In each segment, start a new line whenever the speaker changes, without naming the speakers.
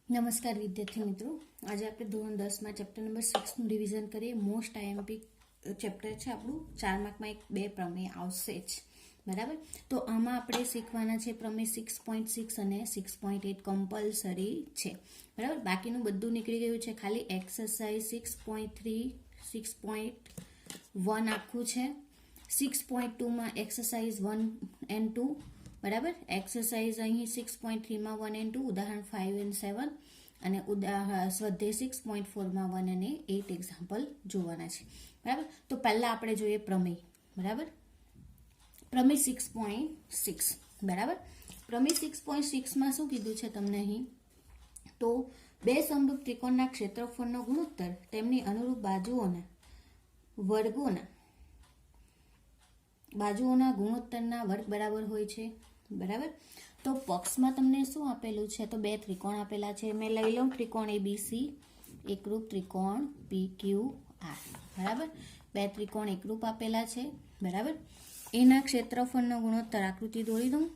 નમસ્કાર વિદ્યાર્થી મિત્રો, આજે આપણે ધોરણ 10માં ચેપ્ટર નંબર 6નું રિવિઝન કરીએ. મોસ્ટ આઈએમપી ચેપ્ટર છે આપણું. 4 માર્કમાં એક બે પ્રમેય આવશે જ, બરાબર. તો આમાં આપણે શીખવાના છે પ્રમેય 6.6 અને 6.8 કમ્પલસરી છે, બરાબર. બાકીનું બધું નીકળી ગયું છે, ખાલી એક્સરસાઇઝ 6.3 6.1 આખું છે. 6.2માં એક્સરસાઇઝ 1 and 2, બરાબર. એક્સરસાઇઝ અહીં 6.3માં 1 and 2, ઉદાહરણ 5 and 7, અને સ્વાધ્યાય 6.4માં 1 અને 8 એક્ઝામ્પલ જોવાના છે, બરાબર. તો પહેલા આપણે જોઈએ પ્રમેય, બરાબર. પ્રમેય 6.6, બરાબર. પ્રમેય 6.6માં શું કીધું છે તમને અહીં? તો બે સમરૂપ ત્રિકોણના ક્ષેત્રફળનો ગુણોત્તર તેમની અનુરૂપ બાજુઓના ગુણોત્તરના વર્ગ બરાબર હોય છે, બરાબર. તો પક્ષમાં તમને શું આપેલું છે? તો બે ત્રિકોણ આપેલા છે. મેં લઈ લઉં ત્રિકોણ એબીસી, એકરૂપ ત્રિકોણ PQR, બરાબર. બે ત્રિકોણ એકરૂપ આપેલા છે, બરાબર. એના ક્ષેત્રફળનો ગુણોત્તર આકૃતિ દોરી દઉં,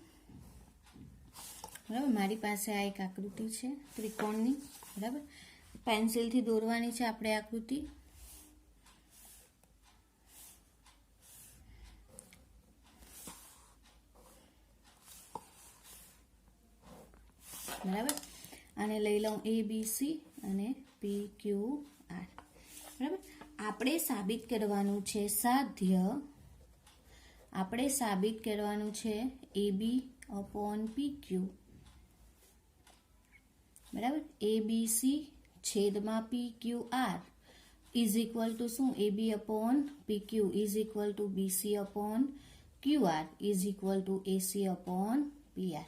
બરાબર. મારી પાસે આ એક આકૃતિ છે ત્રિકોણની, બરાબર. પેન્સિલથી દોરવાની છે આપણે આકૃતિ. બરાબર. આને લઈ લઉં એબીસી અને PQR, બરાબર. આપણે સાબિત કરવાનું છે AB/PQ, બરાબર. એબીસી છેદમાં PQR ઇઝ ઇક્વલ ટુ શું? AB/PQ is equal two BC/QR is equal two AC/PR,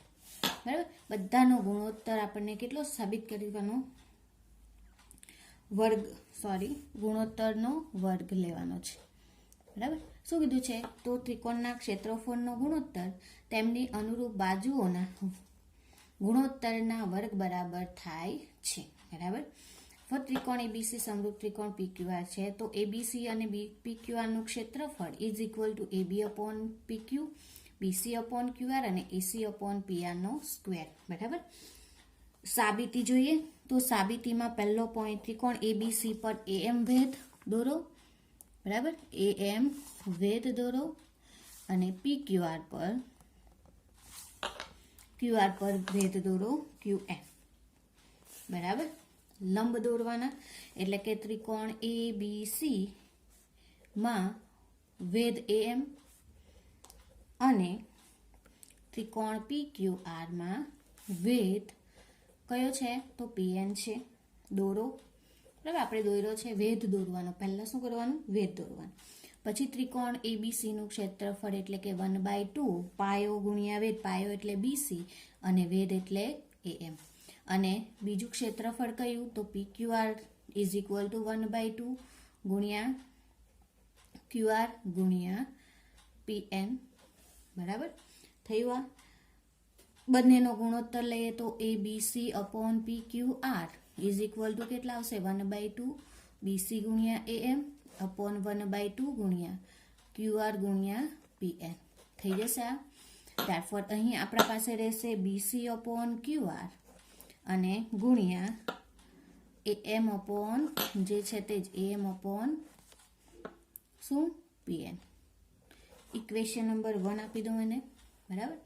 બરાબર. બધાનો ગુણોત્તર આપણને કેટલો સાબિત કરવાનો? ગુણોત્તરનો વર્ગ લેવાનો છે, બરાબર. શું કીધું છે? તો ત્રિકોણના ક્ષેત્રફળનો ગુણોત્તર તેમની અનુરૂપ બાજુઓના ગુણોત્તરના વર્ગ બરાબર થાય છે, બરાબર. ત્રિકોણ એબીસી સમરૂપ ત્રિકોણ PQR છે, તો એબીસી અને PQR નું ક્ષેત્રફળ is equal two AB/PQ, BC/QR અને AC/PR નો સ્ક્વેર, બરાબર. સાબિતી જોઈએ તો સાબિતીમાં પહેલો પોઈન્ટ, ત્રિકોણ એબીસી પર AM ભેદ દોરો, બરાબર. AM ભેદ દોરો અને QR પર ભેદ દોરો QM, બરાબર. લંબ દોરવાના, એટલે કે ત્રિકોણ એબીસી માં ભેદ AM અને ત્રિકોણ PQR માં ભેદ કયો છે? તો PN છે. દોરો, બરાબર. આપણે દોર્યો છે, વેધ દોરવાનો. પહેલા શું કરવાનું? વેધ દોરવાનું. પછી ત્રિકોણ એબીસી નું ક્ષેત્રફળ એટલે કે 1/2 પાયો ગુણ્યા વેધ, પાયો એટલે BC અને વેધ એટલે AM. અને બીજું ક્ષેત્રફળ કયું? તો PQR ઇઝ ઇક્વલ ટુ 1/2 ગુણ્યા QR ગુણ્યા PN, બરાબર. થયું. આ બંનેનો ગુણોત્તર લઈએ તો ABC/PQR ઇઝ ઇક્વલ ટુ કેટલા આવશે? 1/2 BC ગુણ્યા AM અપોન 1/2 ગુણ્યા QR ગુણ્યા PN થઈ જશે. આ ત્યારફોર અહીં આપણા પાસે રહેશે BC/QR અને ગુણ્યા AM અપોન જે છે તે જ AM શું? PN. ઇક્વેશન નંબર 1 આપી દઉં એને, બરાબર.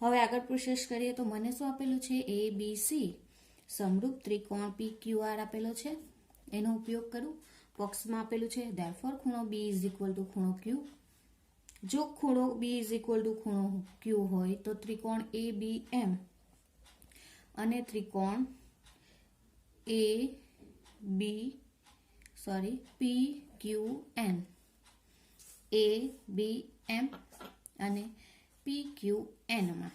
હવે આગળ પ્રોસેસ કરીએ તો મને શું આપેલું છે? એબીસી સમરૂપ ત્રિકોણ PQR આપેલો છે, એનો ઉપયોગ કરું. બોક્સમાં આપેલું છે ધેરફોર ખૂણો B ઇઝ ઇક્વલ ટુ ખૂણો Q. જો ખૂણો B ઇઝ ઇક્વલ ટુ ખૂણો Q હોય તો ત્રિકોણ ABM અને ત્રિકોણ PQN, ABM અને PQN માં,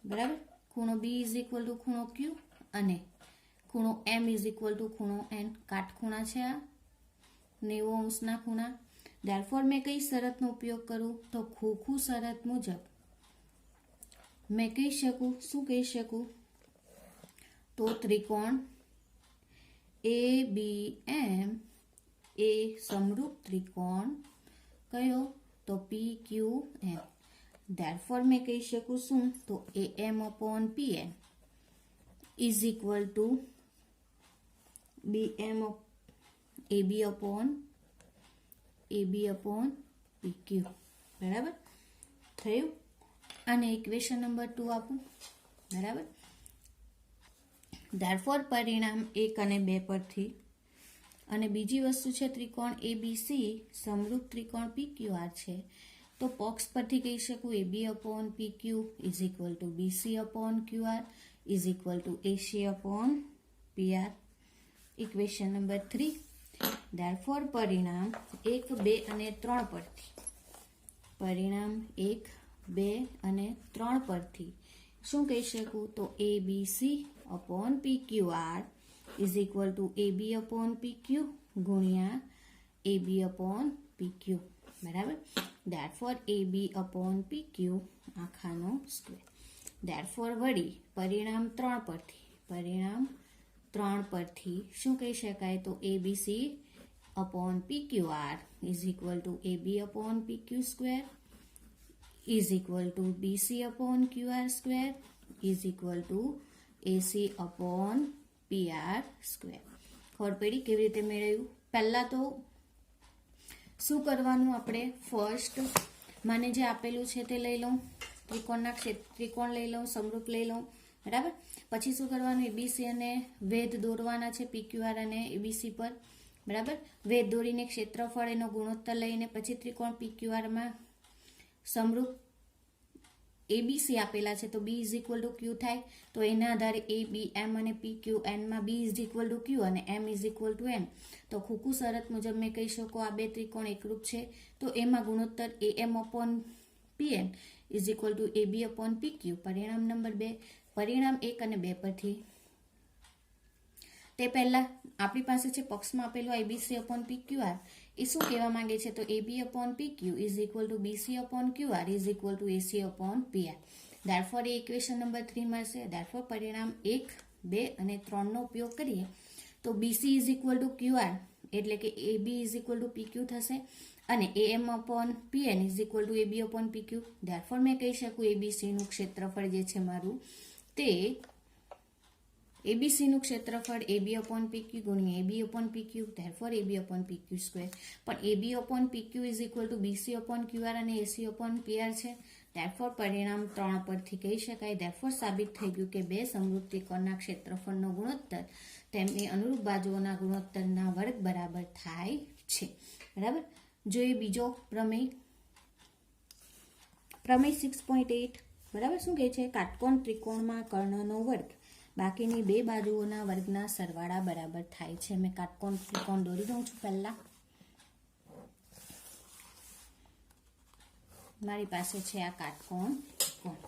બરાબર. ખૂણો B ઇઝ ઇક્વલ ટુ ખૂણો Q અને ખૂણો M ઇઝ ઇક્વલ ટુ ખૂણો N. કાટખૂણા છે આ, 90 અંશના ખૂણા. ધેરફોર મેં કઈ શરતનો ઉપયોગ કરું? તો ખોખું શરત મુજબ મેં કહી શકું, શું કહી શકું? તો ત્રિકોણ ABM એ સમરૂપ ત્રિકોણ કયો? તો PQN. ધેરફોર મેં કહી શકું શું? તો AM/PN is equal two BM AB upon PQ. બરાબર થયું. અને ઇક્વેશન નંબર 2 આપું. બરાબર. ધેરફોર પરિણામ 1 અને 2 પરથી, અને બીજી વસ્તુ છે ત્રિકોણ ABC સમરૂપ ત્રિકોણ PQR છે, તો પક્ષ પરથી કહી શકું AB upon PQ is equal to BC upon QR is equal to AC upon PR. Equation number 3. Therefore પરિણામ 1, 2 અને 3 પરથી, પરિણામ 1, 2 અને 3 પરથી શું કહી શકું? તો ABC upon PQR is equal to AB upon PQ ગુણ્યા AB અપોન PQ. બરાબર. ધેરફોર AB અપોન PQ આખાનો સ્ક્વેર. ધેરફોર વળી પરિણામ 3 પરથી શું કહી શકાય? તો ABC upon PQR is equal to AB upon PQ square is equal to BC upon QR square is equal to AC upon PR square. ખબર પડી કેવી રીતે મેળવ્યું? પહેલા તો શું કરવાનું? આપણે ફર્સ્ટ મને જે આપેલું છે તે લઈ લઉં, ત્રિકોણ લઈ લઉં, સમરૂપ લઈ લઉં. બરાબર. પછી શું કરવાનું? ABC અને વેધ દોરવાના છે PQR અને ABC પર. બરાબર. વેધ દોરીને ક્ષેત્રફળ એનો ગુણોત્તર લઈને પછી ત્રિકોણ PQR માં સમરૂપ ABC આપેલા છે તો B is equal two Q થાય, તો એના આધારે A, B, M અને PQ N માં B is equal two Q અને M is equal two N. તો ખોખું શરત મુજબ મેં કહી શકું આ બે ત્રિકોણ એકરૂપ છે, તો એમાં ગુણોત્તર AM upon PN is equal to AB upon PQ. પરિણામ નંબર 2. પરિણામ 1 અને 2 પરથી તે પહેલા આપણી પાસે છે પક્ષમાં આપેલું ABC અપોન PQR. એ શું કહેવા માંગે છે? તો AB upon PQ is equal to BC upon QR is equal to AC upon PR. Therefore A equation number 3 મળશે. ધેરફોર પરિણામ 1, 2 અને 3 નો ઉપયોગ કરીએ તો BC is equal two QR એટલે કે AB is equal two PQ થશે, અને AM upon PN is equal to AB upon PQ. Therefore મેં કહી શકું ABC નું ક્ષેત્રફળ જે છે મારું તે ABC નું ક્ષેત્રફળ AB અપોન PQ ગુણ્યા AB upon PQ. Therefore AB upon PQ square. પણ AB upon PQ is equal to BC upon QR અને AC અપોન PR છે. ધેરફોર પરિણામ 3 પરથી કહી શકાય. ધેરફોર સાબિત થઈ ગયું કે બે સમરૂપ ત્રિકોણના ક્ષેત્રફળનો ગુણોત્તર તેમની અનુરૂપ બાજુઓના ગુણોત્તરના વર્ગ બરાબર થાય છે. બરાબર. જોઈએ બીજો પ્રમેય. પ્રમેય 6.8. બરાબર. શું કહે છે? કાટકોણ ત્રિકોણમાં કર્ણનો વર્ગ બાકીની બે બાજુઓના વર્ગના સરવાળા બરાબર થાય છે. મેં કાટકોણ ત્રિકોણ દોરી દઉં છું. પહેલા મારી પાસે છે આ કાટકોણ ત્રિકોણ.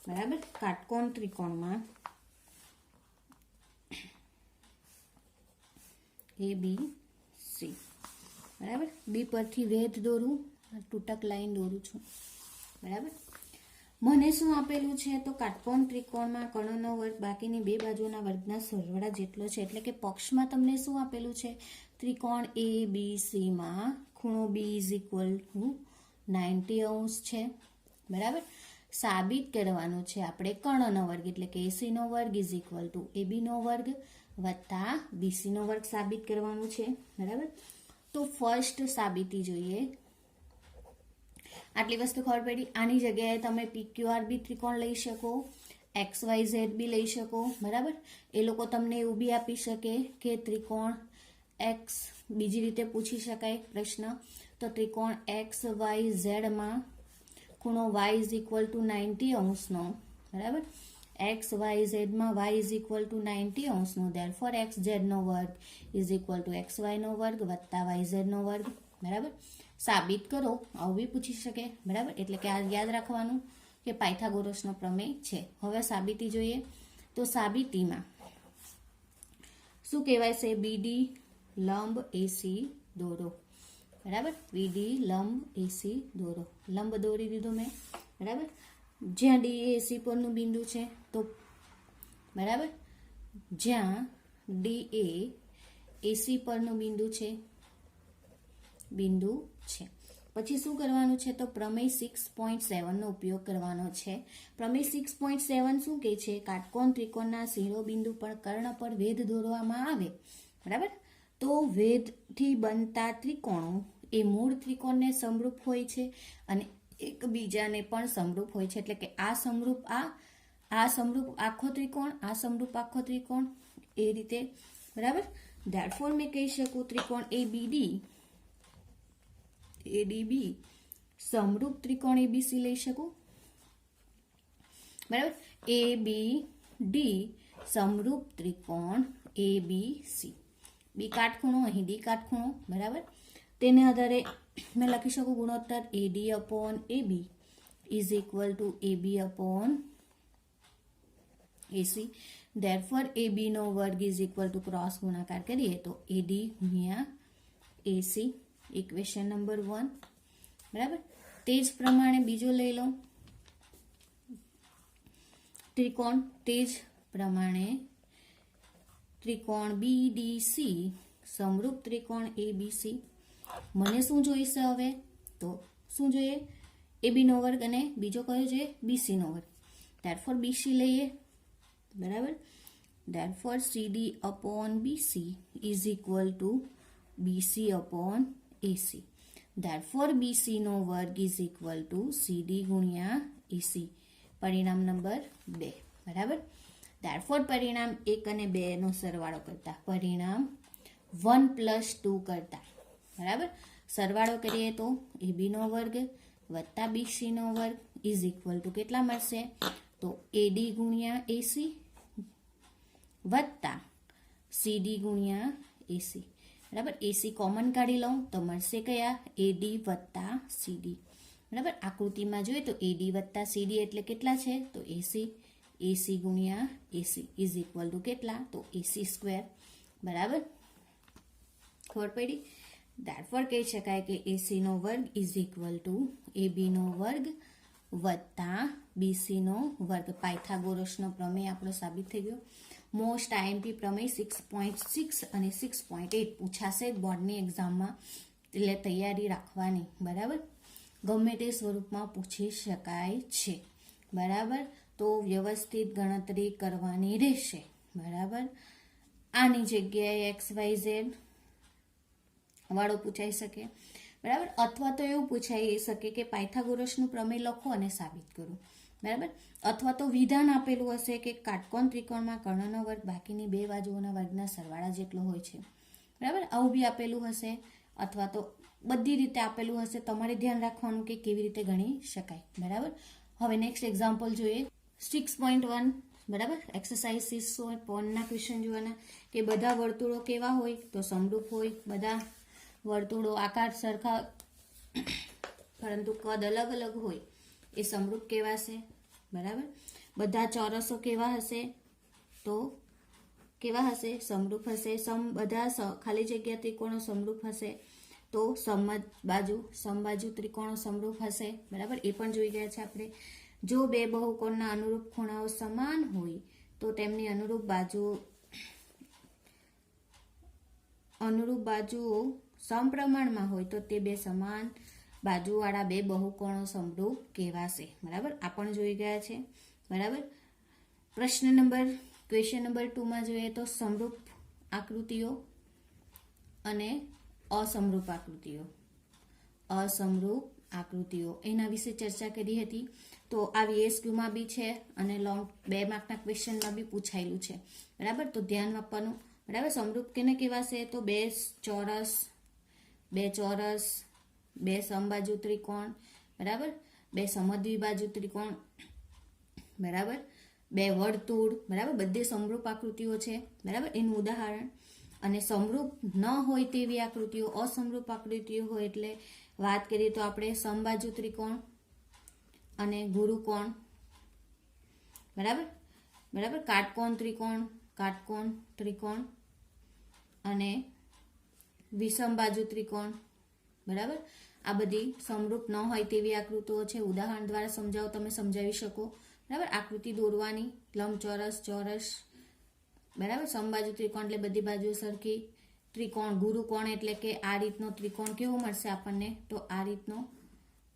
બરાબર. કાટકોણ ત્રિકોણમાં ABC. બરાબર. બી પરથી વેધ દોરું, તૂટક લાઈન દોરું છું. બરાબર. મને શું આપેલું છે? તો કાટકોણ ત્રિકોણમાં કર્ણનો વર્ગ બાકીની બે બાજુના વર્ગના સરવાળા જેટલો છે. એટલે કે પક્ષમાં તમને શું આપેલું છે? ત્રિકોણ ABC માં ખૂણો B ઇઝ ઇક્વલ ટુ 90 અંશ છે. બરાબર. સાબિત કરવાનું છે આપણે કર્ણનો વર્ગ એટલે કે AC નો વર્ગ ઇઝ ઇક્વલ ટુ AB નો વર્ગ વત્તા BC નો વર્ગ સાબિત કરવાનું છે. બરાબર. તો ફર્સ્ટ સાબિતી જોઈએ. આટલી વસ્તુ ખબર પડી. આની જગ્યાએ તમે PQR બી ત્રિકોણ લઈ શકો, XYZ બી લઈ શકો. બરાબર. એ લોકો તમને એવું બી આપી શકે કે ત્રિકોણ X બીજી રીતે પૂછી શકાય પ્રશ્ન. તો ત્રિકોણ XYZ માં ખૂણો Y ઇઝ ઇક્વલ ટુ 90 અંશનો. બરાબર. XYZ માં Y ઇઝ ઇક્વલ ટુ 90 અંશનો. ધેરફોર XZ નો વર્ગ ઇઝ ઇક્વલ ટુ XY નો વર્ગ વત્તા YZ નો વર્ગ. બરાબર. સાબિત કરો આવું બી પૂછી શકે. બરાબર. એટલે કે આ યાદ રાખવાનું કે પાયથાગોરસનો પ્રમેય છે. હવે સાબિતી જોઈએ. તો સાબિતીમાં શું કહેવાય છે? BD લંબ AC દોરો. બરાબર. BD લંબ AC દોરો. લંબ દોરી દીધો મેં. બરાબર. જ્યાં D એ AC પરનું બિંદુ છે તો બરાબર, જ્યાં D એ AC પરનું બિંદુ છે પછી શું કરવાનું છે તો પ્રમેય 6.7 નો ઉપયોગ કરવાનો છે. પ્રમેય 6.7 શું કહે છે? કાટકોણ ત્રિકોણના શિરોબિંદુ પર કર્ણ પર વેધ દોરવામાં આવે, બરાબર, તો વેધથી બનતા ત્રિકોણો એ મૂળ ત્રિકોણને સમરૂપ હોય છે અને એકબીજાને પણ સમરૂપ હોય છે. એટલે કે આ સમરૂપ આ સમરૂપ આખો ત્રિકોણ, આ સમરૂપ આખો ત્રિકોણ, એ રીતે, બરાબર. ધેરફોર મેં કહી શકું ત્રિકોણ ADB સમરૂપ ત્રિકોણ ABC લઈ શકું, બરાબર. ABD સમરૂપ ત્રિકોણ ABC. બી કાટખૂણો, અહીં ડી કાટખૂણો, બરાબર. તેને આધારે મેં લખી શકું ગુણોત્તર AD upon AB is equal to AB upon AC. Therefore AB નો વર્ગ is equal to ક્રોસ ગુણાકાર કરીએ તો AD ગુણ્યા AC. ઇક્વેશન નંબર 1, બરાબર. તે જ પ્રમાણે બીજો લઈ લો ત્રિકોણ. તે જ પ્રમાણે ત્રિકોણ BDC સમરૂપ ત્રિકોણ ABC. મને શું જોઈશે હવે? તો શું જોઈએ? AB નો વર્ગ અને બીજો કયો છે? BC નો વર્ગ. ધેરફોર BC લઈએ, બરાબર. Therefore CD upon BC is equal to BC upon AC. Therefore BC નો વર્ગ is equal to CD ગુણ્યા AC. પરિણામ નંબર 2, બરાબર. ધેરફોર પરિણામ 1 અને 2 નો સરવાળો કરતા પરિણામ 1 + 2 કરતા, બરાબર, સરવાળો કરીએ તો AB નો વર્ગ વત્તા BC નો વર્ગ ઇઝ ઇક્વલ ટુ કેટલા મળશે? તો AD ગુણ્યા AC વત્તા CD ગુણ્યા AC, બરાબર. AC કોમન કાઢી લઉં તો મળશે કયા? AD વત્તા CD, બરાબર. આકૃતિમાં જોઈએ તો AD વત્તા CD એટલે કેટલા છે? તો AC ગુણ્યા AC ઇઝ ઇક્વલ ટુ કેટલા? તો AC², બરાબર. ખબર પડી? ધેરફોર કહી શકાય કે AC નો વર્ગ ઇઝ ઇક્વલ ટુ AB નો વર્ગ વત્તા BC નો વર્ગ. પાયથાગોરસનો પ્રમેય આપણો સાબિત થઈ ગયો. મોસ્ટ IMP પ્રમેય 6.6 અને 6.8 પૂછાશે બોર્ડની એક્ઝામમાં, એટલે તૈયારી રાખવાની, બરાબર. ગમે તે સ્વરૂપમાં પૂછી શકાય છે, બરાબર. તો વ્યવસ્થિત ગણતરી કરવાની રહેશે, બરાબર. આની જગ્યાએ XYZ વાળો પૂછાઈ શકે, બરાબર. અથવા તો એવું પૂછાઈ શકે કે પાયથાગોરસનું પ્રમેય લખો અને સાબિત કરો, બરાબર. અથવા તો વિધાન આપેલું હશે કે કાટકોણ ત્રિકોણમાં કર્ણનો વર્ગ બાકીની બે બાજુઓના વર્ગના સરવાળા જેટલો હોય છે, બરાબર. આવું બી આપેલું હશે, અથવા તો બધી રીતે આપેલું હશે. તમારે ધ્યાન રાખવાનું કે કેવી રીતે ગણી શકાય, બરાબર. હવે નેક્સ્ટ એક્ઝામ્પલ જોઈએ 6.1, બરાબર. એક્સરસાઇઝ 6.1 ના ક્વેશ્ચન જોવાના કે બધા વર્તુળો કેવા હોય? તો સમરૂપ હોય. બધા વર્તુળો આકાર સરખા પરંતુ કદ અલગ અલગ હોય એ સમરૂપ કહેવાશે, બરાબર. બધા ચોરસો કેવા હશે? તો કેવા હશે? સમરૂપ હશે. બધા ખાલી જગ્યા ત્રિકોણો સમરૂપ હશે તો સમબાજુ ત્રિકોણો સમરૂપ હશે, બરાબર. એ પણ જોઈ ગયા છે આપણે. જો બે બહુકોણના અનુરૂપ ખૂણાઓ સમાન હોય તો તેમની અનુરૂપ બાજુઓ સમપ્રમાણમાં હોય તો તે બે સમાન બાજુવાળા બે બહુકોણો સમરૂપ કહેવાશે, બરાબર. આ પણ જોઈ ગયા છે, બરાબર. ક્વેશ્ચન નંબર 2 માં જોઈએ તો સમરૂપ આકૃતિઓ અને અસમરૂપ આકૃતિઓ એના વિશે ચર્ચા કરી હતી. તો આ VSQમાં બી છે અને લોંગ 2 માર્કના ક્વેશ્ચનમાં બી પૂછાયેલું છે, બરાબર. તો ધ્યાન આપવાનું, બરાબર. સમરૂપ કેને કહેવાશે? તો બે ચોરસ, બે સમબાજુ ત્રિકોણ, બરાબર. બે સમદ્વિબાજુ ત્રિકોણ, બરાબર. બે વર્તુળ, બરાબર. બધી સમરૂપ આકૃતિઓ છે, બરાબર. એનું ઉદાહરણ. અને સમરૂપ ન હોય તેવી આકૃતિઓ, અસમરૂપ આકૃતિઓ હોય એટલે વાત કરીએ તો આપણે સમબાજુ ત્રિકોણ અને ગુરુકોણ, બરાબર. કાટકોણ ત્રિકોણ અને વિષમબાજુ ત્રિકોણ, બરાબર. આ બધી સમરૂપ ન હોય તેવી આકૃતિઓ છે. ઉદાહરણ દ્વારા સમજાવો, તમે સમજાવી શકો, બરાબર. આકૃતિ દોરવાની લંબચોરસ, ચોરસ, બરાબર. સમબાજુ ત્રિકોણ એટલે બધી બાજુ સરખી. ત્રિકોણ ગુરુકોણ એટલે કે આ રીતનો ત્રિકોણ કેવો મળશે આપણને, તો આ રીતનો,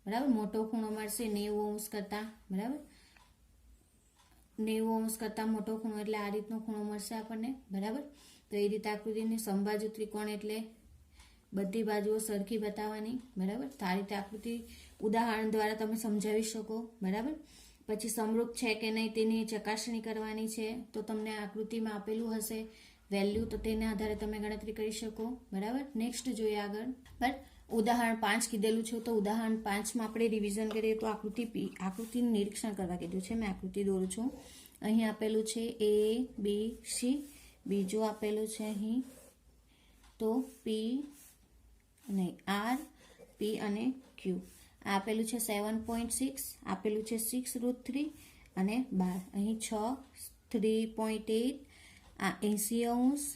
બરાબર, મોટો ખૂણો મળશે 90 અંશ કરતા, બરાબર, 90 અંશ કરતા મોટો ખૂણો એટલે આ રીતનો ખૂણો મળશે આપણને, બરાબર. તો એ રીતે આકૃતિને સમબાજુ ત્રિકોણ એટલે બધી બાજુઓ સરખી બતાવવાની, બરાબર. તો આ રીતે આકૃતિ ઉદાહરણ દ્વારા તમે સમજાવી શકો, બરાબર. પછી સમરૂપ છે કે નહીં તેની ચકાસણી કરવાની છે, તો તમને આકૃતિમાં આપેલું હશે વેલ્યુ, તો તેના આધારે તમે ગણતરી કરી શકો, બરાબર. નેક્સ્ટ જોઈએ આગળ, બરાબર. ઉદાહરણ 5 કીધેલું છે, તો ઉદાહરણ 5માં આપણે રિવિઝન કરીએ તો આકૃતિનું નિરીક્ષણ કરવા કીધું છે. મેં આકૃતિ દોરું છું. અહીં આપેલું છે A B C, બીજું આપેલું છે અહીં તો P અને R, P અને Q. આપેલું છે 7.6, આપેલું છે 6√3 અને 12. અહીં 6, 3.8, આ 80 અંશ,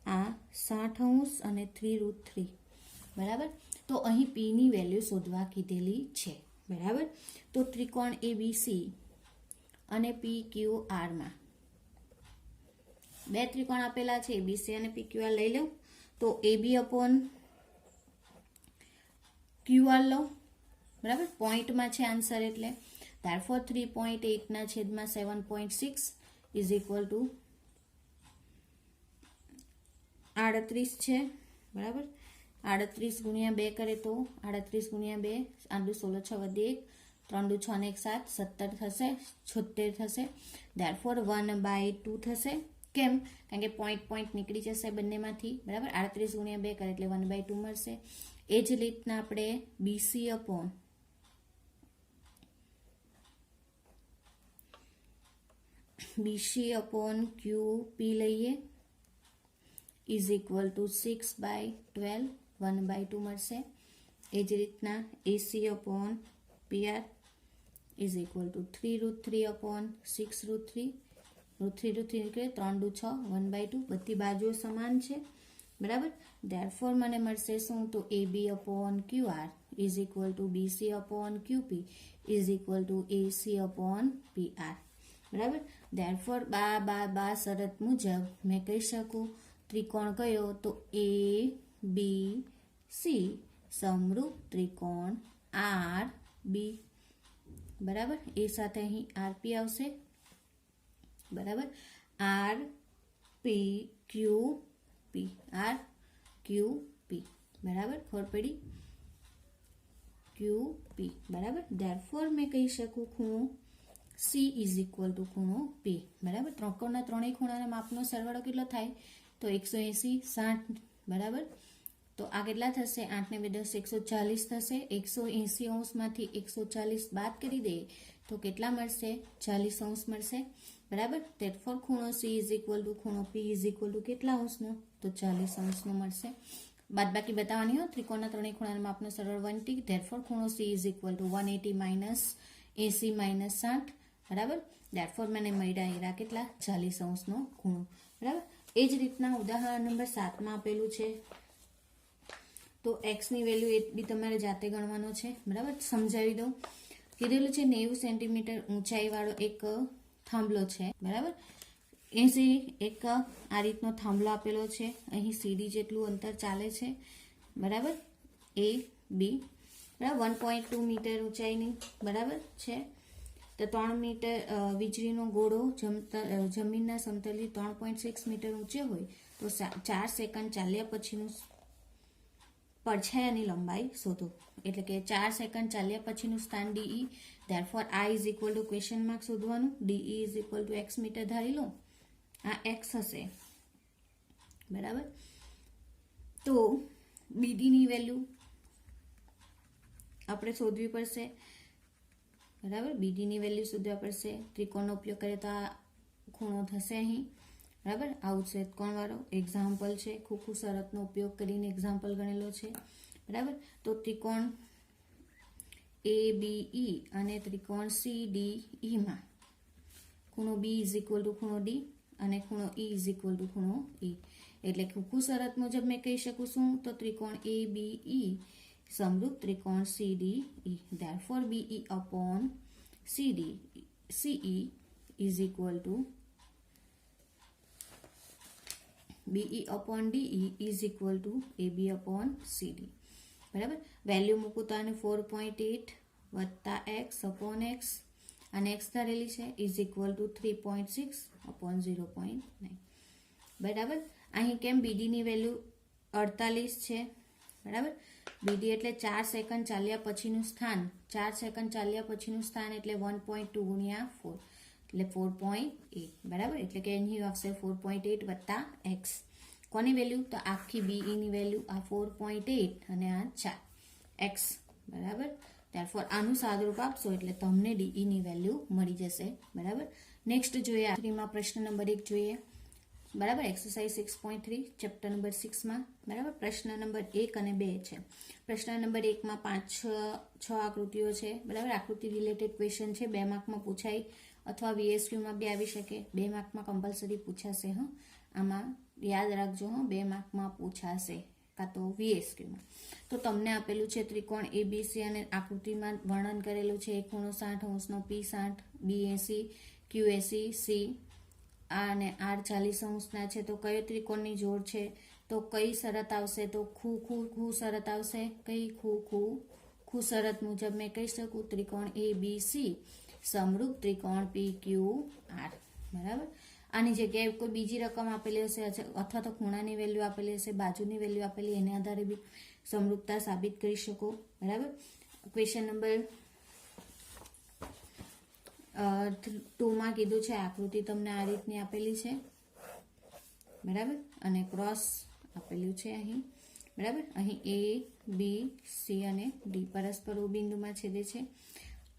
આ 60 અંશ અને 3√3, બરાબર. તો અહીં P ની વેલ્યુ શોધવા કીધેલી છે, બરાબર. તો ત્રિકોણ ABC અને PQR માં બે ત્રિકોણ આપેલા છે, ABC અને PQR લઈ લો. તો AB/QR લો, બરાબર. પોઈન્ટમાં છે આન્સર એટલે therefore 3.8 ના છેદમાં 7.6 is equal to 38 છે, બરાબર. 38 ગુણ્યા 2 કરે તો 38 ગુણ્યા 2, 8 16 6 વધી 1, 3 6 ને 1 7, 17 થશે, 76 થશે. therefore 1/2 થશે. કેમ? કારણ કે પોઈન્ટ નીકળી જશે બંનેમાંથી, બરાબર. 38 ગુણ્યા 2 કરે એટલે 1/2 મળશે. એ જ રીતના આપણે BC/QP લઈએ is equal to 6/12, 1/2 મળશે. એ જ રીતના AC/PR is equal to 3√3/6√3, √3 નીકળે 3 6, 1/2, બધી બાજુઓ સમાન છે, બરાબર. therefore મને મળશે શું, તો AB/QR is equal to BC/QP is equal to AC/PR, બરાબર. therefore બા શરત મુજબ મેં કહી શકું ત્રિકોણ કયો, તો ABC સમરૂપ ત્રિકોણ RB, બરાબર. એ સાથે અહીં RP આવશે, બરાબર. RPQP, RQP, બરાબર. ખબર પડી? QP, બરાબર. therefore મેં કહી શકું ખૂણો C is equal to ખૂણો P, બરાબર. ત્રિકોણના ત્રણેય ખૂણાના માપનો સરવાળો કેટલો થાય, તો 180, 60, બરાબર. તો આ કેટલા થશે, 8 ને 2 10, 140 થશે. 180 અંશમાંથી 140 બાદ કરી દઈએ તો કેટલા મળશે, 40 અંશ મળશે, બરાબર. therefore ખૂણો C is equal to ખૂણો P is equal to કેટલા અંશનો, તો 40 અંશનો મળશે. બાદબાકી બતાવવાની હોય, ત્રિકોણના ત્રણેય ખૂણાના માપનો સરવાળો 180, therefore ખૂણો C is equal to 180 - 80 - 60, બરાબર. therefore મને મળ્યા એરા કેટલા, 40 અંશનો ખૂણો, બરાબર. એ જ રીતના ઉદાહરણ નંબર 7માં આપેલું છે, તો x ની વેલ્યુ એ બી તમારે જાતે ગણવાનો છે, બરાબર. સમજાવી દઉં. કીધેલું છે 90 સેન્ટીમીટર ઊંચાઈવાળો એક થાંભલો છે, બરાબર. 80 એક આ રીતનો થાંભલો આપેલો છે, અહીં સીડી જેટલું અંતર ચાલે છે, બરાબર. AB, બરાબર. 1.2 મીટર ઊંચાઈની, બરાબર છે. તો 3 મીટર વીજળીનો ગોળો જમીનના સમતલથી 3.6 મીટર ઊંચે હોય તો 4 સેકન્ડ ચાલ્યા પછીનું પડછાયાની લંબાઈ શોધો. એટલે કે 4 સેકન્ડ ચાલ્યા પછીનું સ્થાન DE, therefore I is equal to question mark શોધવાનું, DE is equal to x metre ધારી લો, આ x હશે, બરાબર. તો BD ની વેલ્યુ આપણે શોધવી પડશે, બરાબર. BD ની વેલ્યુ શોધવા પડશે. ત્રિકોણનો ઉપયોગ કરીએ તો આ ખૂણો થશે અહીં, બરાબર. આવું છે ત્રિકોણવાળો એક્ઝામ્પલ છે, ખૂબ શરતનો ઉપયોગ કરીને એક્ઝામ્પલ ગણેલો છે, બરાબર. તો ત્રિકોણ ABE અને ત્રિકોણ CDE માં ખૂણો B is equal to ખૂણો D અને ખૂણો E is equal to ખૂણો E. એટલે ખૂબ શરત મુજબ મેં કહી શકું છું, તો ત્રિકોણ ABE સમરૂપ ત્રિકોણ CDE, therefore BE/CE is equal to BE upon DE is equal to AB upon CD. બરાબર, વેલ્યુ મૂકું તો આને 4.8 વત્તા x upon x, અને x ધારેલી છે is equal to 3.6 upon 0.9. બરાબર, અહીં કેમ BD ની વેલ્યુ 48 છે. બરાબર, BD એટલે 4 સેકન્ડ ચાલ્યા પછીનું સ્થાન, 4 સેકન્ડ ચાલ્યા પછીનું સ્થાન એટલે 1.2 ગુણ્યા 4 એટલે 4.8. બરાબર, એટલે કે અહીં આવશે 4.8 વત્તા x. કોની વેલ્યુ? તો આખી BE ની વેલ્યુ આ 4.8 અને આ 4 x. બરાબર, ત્યારફોર આનું સાદુરૂપ આપશો એટલે તમને DE ની વેલ્યુ મળી જશે. બરાબર, નેક્સ્ટ જોઈએ આખરીમાં પ્રશ્ન નંબર 1 જોઈએ. બરાબર, એક્સરસાઇઝ 6.3 ચેપ્ટર નંબર 6 માં. બરાબર, પ્રશ્ન નંબર 1 અને 2 છે. પ્રશ્ન નંબર 1 માં 5-6 આકૃતિઓ છે. બરાબર, આકૃતિ રિલેટેડ ક્વેશ્ચન છે. 2 માર્કમાં પૂછાય અથવા VSQ માં બી આવી શકે. 2 માર્કમાં કમ્પલસરી પૂછાશે. આમાં યાદ રાખજો, 2 માર્કમાં પૂછાશે કાં તો VSQ માં. તો તમને આપેલું છે ત્રિકોણ ABC અને આકૃતિમાં વર્ણન કરેલું છે. એક ખૂણો 60 અંશનો, P 60, B 80, Q 80, C અને R 40 અંશના છે. તો કયો ત્રિકોણની જોડ છે? તો કઈ શરત આવશે? તો ખૂ શરત આવશે. કઈ ખૂ શરત મુજબ મેં કહી શકું ત્રિકોણ ABC સમરૂપ ત્રિકોણ PQR. બરાબર, આની જગ્યાએ કોઈ બીજી રકમ આપેલી હશે અથવા તો ખૂણાની વેલ્યુ આપેલી હશે, બાજુની વેલ્યુ આપેલી, એના આધારે બી સમરૂપતા સાબિત કરી શકો. બરાબર, ક્વેશ્ચન નંબર 2 માં કીધું છે આકૃતિ તમને આ રીતની આપેલી છે. બરાબર, અને ક્રોસ આપેલું છે અહીં. બરાબર, અહીં A, B, C અને D પરસ્પર O બિંદુમાં છેદે છે.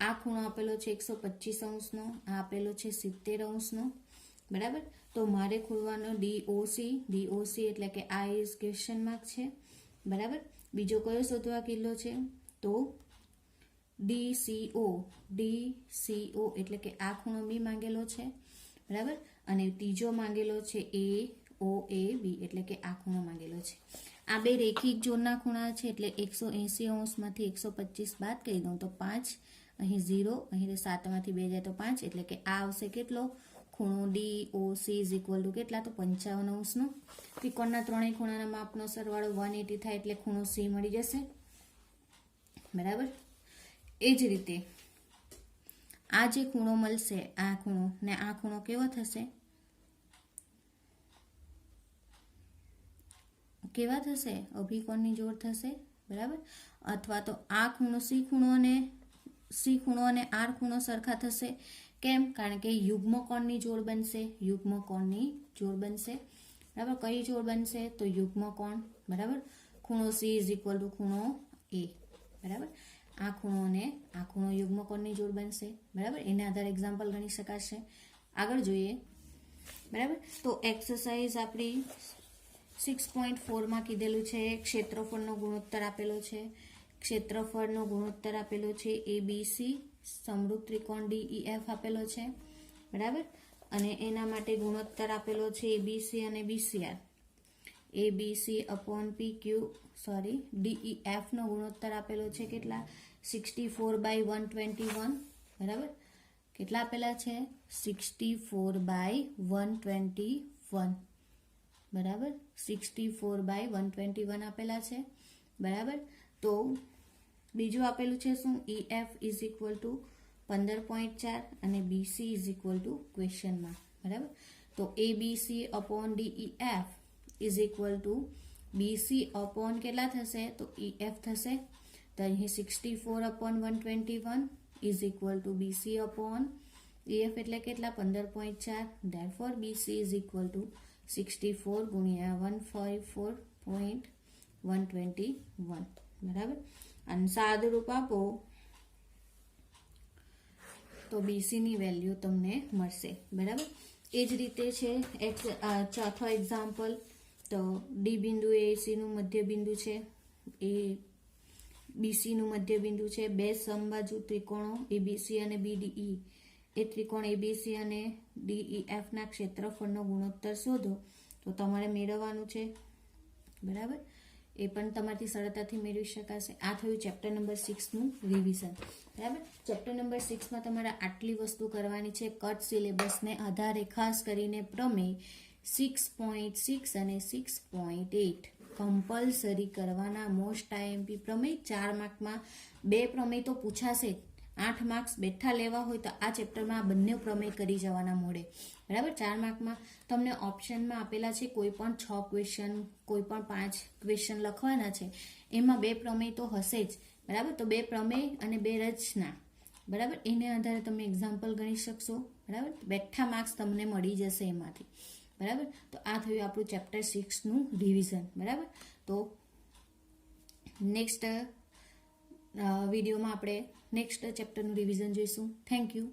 આ ખૂણો આપેલો છે 125 અંશનો, આ આપેલો છે 70 અંશનો. બરાબર, તો મારે ખોલવાનો DOC એટલે કે આ ઇઝ ક્વેશ્ચન માર્ક છે. બરાબર, બીજો કયો શોધવા કિલ્લો છે? તો DCO એટલે કે આ ખૂણો બી માંગેલો છે. બરાબર, અને ત્રીજો માંગેલો છે AOAB એટલે કે આ ખૂણો માંગેલો છે. આ બે રેખિક જોડના ખૂણા છે એટલે 180 અંશમાંથી 125 બાદ કરી દઉં તો 5, અહીં 0, અહીં 7 માંથી 2 જાય તો 5 એટલે કે આ આવશે કેટલો? ખૂણો DOC ઇઝ ઇક્વલ ટુ કેટલા? તો 55 અંશનો. ત્રિકોણના ત્રણેય ખૂણાના માપનો સરવાળો 180 થાય એટલે ખૂણો C મળી જશે. બરાબર, એ જ રીતે આ જે ખૂણો મળશે, આ ખૂણો ને આ ખૂણો કેવો થશે? કેવા થશે? અભિકોણની જોડ થશે. બરાબર, અથવા તો આ ખૂણો C ખૂણો અને R ખૂણો સરખા થશે. કેમ? કારણ કે યુગ્મકોણની જોડ બનશે. યુગ્મકોણની જોડ બનશે. બરાબર, કઈ જોડ બનશે? તો યુગ્મકોણ. બરાબર, ખૂણો C ઇઝ ઇક્વલ ટુ ખૂણો A. બરાબર, આ ખૂણો અને આ ખૂણો યુગ્મકોણની જોડ બનશે. બરાબર, એના આધારે એક્ઝામ્પલ ગણી શકાશે. આગળ જોઈએ. બરાબર, તો એક્સરસાઇઝ આપણી 6.4 માં કીધેલું છે ક્ષેત્રફળનો ગુણોત્તર આપેલો છે. ક્ષેત્રફળનો ગુણોત્તર આપેલો છે ABC સમરૂપ ત્રિકોણ DEF આપેલો છે. બરાબર, અને એના માટે ગુણોત્તર આપેલો છે ABC અને BCR. ABC upon DEF નો ગુણોત્તર આપેલો છે કેટલા? 64/121. બરાબર, કેટલા આપેલા છે? 64/121. બરાબર, 64/121 આપેલા છે. બરાબર, તો બીજું આપેલું છે શું? EF ઇઝ ઇક્વલ ટુ 15.4 અને BC is equal two question mark. બરાબર, તો ABC upon DEF is equal to BC upon કેટલા થશે? તો EF થશે. તો અહીં 64/121 is equal to BC upon EF એટલે કેટલા? 15.4. Therefore BC is equal two 64 ગુણ્યા 154.121. બરાબર, અને સાદુરૂપ આપો તો BC ની વેલ્યુ તમને મળશે. બરાબર, એ જ રીતે છે ચોથો એક્ઝામ્પલ. તો D બિંદુ એ AC નું મધ્ય બિંદુ છે, એ BC નું મધ્ય બિંદુ છે. બે સમબાજુ ત્રિકોણો ABC અને BDE, એ ત્રિકોણ ABC અને DEF ના ક્ષેત્રફળનો ગુણોત્તર શોધો. તો તમારે મેળવવાનું છે. બરાબર, એ પણ તમારાથી સરળતાથી મેળવી શકાશે. આ થયું ચેપ્ટર નંબર 6 નું રિવિઝન. બરાબર, ચેપ્ટર નંબર 6 માં તમારે આટલી વસ્તુ કરવાની છે. કટ સિલેબસને આધારે ખાસ કરીને પ્રમેય, 6.6 અને 6.8 કમ્પલસરી કરવાના. મોસ્ટ આઈએમપી પ્રમેય 4 માર્કમાં 2 પ્રમેય તો પૂછાશે જ. 8 માર્ક્સ બેઠા લેવા હોય તો આ ચેપ્ટરમાં આ બંને પ્રમેય કરી જવાના મોડે. બરાબર. 4 માર્કમાં તમને ઓપ્શનમાં આપેલા છે કોઈ પણ 6 ક્વેશ્ચન, કોઈ પણ 5 ક્વેશ્ચન લખવાના છે, એમાં 2 પ્રમેય તો હશે જ. બરાબર. તો 2 પ્રમેય અને 2 રચના. બરાબર. એને આધારે તમે એક્ઝામ્પલ ગણી શકશો. બરાબર. બેઠા માર્ક્સ તમને મળી જશે એમાંથી. બરાબર. તો આ થયું આપણું ચેપ્ટર 6નું રિવિઝન. બરાબર. તો નેક્સ્ટ વિડીયોમાં આપણે નેક્સ્ટ ચેપ્ટરનું રિવિઝન જોઈશું. Thank you.